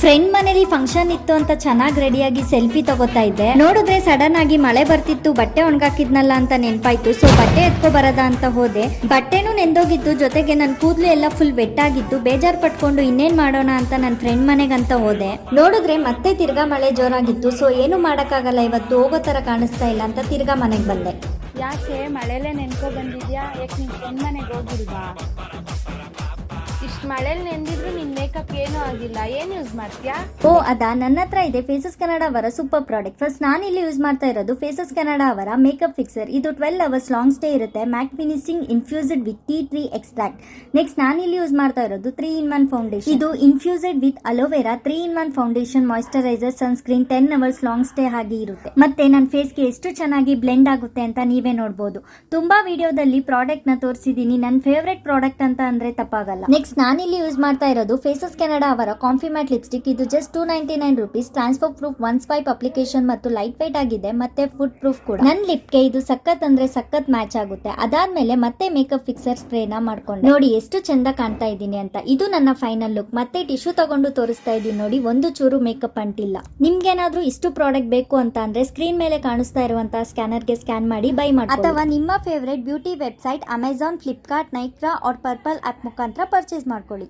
Friend ಮನೇಲಿ function ಇತ್ತು ಅಂತ ಚೆನ್ನಾಗಿ ರೆಡಿಯಾಗಿ ಸೆಲ್ಫಿ ತಗೋತಾ ಇದ್ದೆ. ನೋಡಿದ್ರೆ ಸಡನ್ ಆಗಿ ಮಳೆ ಬರ್ತಿತ್ತು, ಬಟ್ಟೆ ಒಣಗಾಕಿದ್ನಲ್ಲ ಅಂತ ನೆನ್ಪಾಯ್ತು. ಸೊ ಬಟ್ಟೆ ಎತ್ಕೊ ಬರದ ಅಂತ ಹೋದೆ. ಬಟ್ಟೆನೂ ನೆಂದೋಗಿತ್ತು, ಜೊತೆಗೆ ನನ್ನ ಕೂದಲು ಎಲ್ಲ ಫುಲ್ ವೆಟ್ ಆಗಿತ್ತು. ಬೇಜಾರ್ ಪಟ್ಕೊಂಡು ಇನ್ನೇನ್ ಮಾಡೋಣ ಅಂತ ನನ್ನ ಫ್ರೆಂಡ್ ಮನೆಗಂತ ಹೋದೆ. ನೋಡಿದ್ರೆ ಮತ್ತೆ ತಿರ್ಗಾ ಮಳೆ ಜೋರಾಗಿತ್ತು. ಸೊ ಏನು ಮಾಡಕ್ಕಾಗಲ್ಲ, ಇವತ್ತು ಹೋಗೋ ತರ ಕಾಣಿಸ್ತಾ ಇಲ್ಲ ಅಂತ ತಿರ್ಗಾ ಮನೆಗೆ ಬಂದೆ. ಯಾಕೆ ಮಳೆಲೇ ನೆನ್ಕೊ ಬಂದಿದ್ಯಾ? ಯಾಕೆ ನಿನ್ ಫ್ರೆಂಡ್ ಮನೆಗೆ ಹೋಗಿಲ್ವಾ? ಇಷ್ಟು ಮಳೆಲಿ ನೆಂದಿದ್ರು ನಿನ್ ಮೇಕಪ್ ಏನೂ ಆಗಿಲ್ಲ, ಏನ್ ಯೂಸ್ ಮಾಡ್ತೀಯಾ? ಓ ಅದಾ, ನನ್ನ ಹತ್ರ ಇದೆ ಫೇಸಸ್ ಕೆನಡಾ ಅವರ ಸೂಪರ್ ಪ್ರಾಡಕ್ಟ್. ಫಸ್ಟ್ ನಾನು ಇಲ್ಲಿ ಯೂಸ್ ಮಾಡ್ತಾ ಇರೋದು ಫೇಸಸ್ ಕೆನಡಾ ಅವರ ಮೇಕಪ್ ಫಿಕ್ಸರ್. ಇದು 12 ಅವರ್ಸ್ ಲಾಂಗ್ ಸ್ಟೇ ಇರುತ್ತೆ. Mat finishing infused with tea tree extract. Next ನಾನು ಇಲ್ಲಿ ಯೂಸ್ ಮಾಡ್ತಾ ಇರೋದು 3-in-1 ಫೌಂಡೇಶನ್. ಇದು infused with aloe vera 3-in-1 foundation, moisturiser, sunscreen, 10 hours long stay ಆಗಿ ಇರುತ್ತೆ. ಮತ್ತೆ ನನ್ನ ಫೇಸ್ಗೆ ಎಷ್ಟು ಚೆನ್ನಾಗಿ ಬ್ಲೆಂಡ್ ಆಗುತ್ತೆ ಅಂತ ನೀವೇ ನೋಡಬಹುದು. ತುಂಬಾ ವಿಡಿಯೋದಲ್ಲಿ ಪ್ರಾಡಕ್ಟ್ ನ ತೋರಿಸಿದೀನಿ, ನನ್ನ ಫೇವರೇಟ್ ಪ್ರಾಡಕ್ಟ್ ಅಂತ ಅಂದ್ರೆ ತಪ್ಪಾಗಲ್ಲ. ನೆಕ್ಸ್ಟ್ ನಾನಿಲ್ಲಿ ಯೂಸ್ ಮಾಡ್ತಾ ಇರೋದು ಫೇಸಸ್ ಕೆನಡಾ ಅವರ ಕಾಂಫಿ ಮ್ಯಾಟ್ ಲಿಪ್ಸ್ಟಿಕ್. ಇದು just 299 rupees. Transfer proof, 1 swipe application ಮತ್ತು ಲೈಟ್ ವೈಟ್ ಆಗಿದೆ, ಮತ್ತೆ ಫುಡ್ ಪ್ರೂಫ್ ಕೂಡ. ನನ್ನ ಲಿಪ್ಗೆ ಇದು ಸಖತ್ ಅಂದ್ರೆ ಸಖತ್ ಮ್ಯಾಚ್ ಆಗುತ್ತೆ. ಅದಾದ್ಮೇಲೆ ಮತ್ತೆ ಮೇಕಪ್ ಫಿಕ್ಸರ್ ಸ್ಪ್ರೇನ ಮಾಡ್ಕೊಂಡು ನೋಡಿ ಎಷ್ಟು ಚಂದ ಕಾಣ್ತಾ ಇದ್ದೀನಿ ಅಂತ. ಇದು ನನ್ನ ಫೈನಲ್ ಲುಕ್. ಮತ್ತೆ ಟಿಶ್ಯೂ ತಗೊಂಡು ತೋರಿಸ್ತಾ ಇದ್ದೀನಿ ನೋಡಿ, ಒಂದು ಚೂರು ಮೇಕಪ್ ಅಂಟಿಲ್ಲ. ನಿಮ್ಗೇನಾದ್ರೂ ಇಷ್ಟು ಪ್ರಾಡಕ್ಟ್ ಬೇಕು ಅಂತ ಅಂದ್ರೆ ಸ್ಕ್ರೀನ್ ಮೇಲೆ ಕಾಣಿಸ್ತಾ ಇರುವಂತಹ ಸ್ಕ್ಯಾನರ್ಗೆ ಸ್ಕ್ಯಾನ್ ಮಾಡಿ ಬೈ ಮಾಡಿ, ಅಥವಾ ನಿಮ್ಮ favourite beauty website Amazon, Flipkart, Nykaa or Purplle app ಮುಖಾಂತರ ಪರ್ಚೇಸ್ ಮಾಡ್ಕೊಳ್ಳಿ.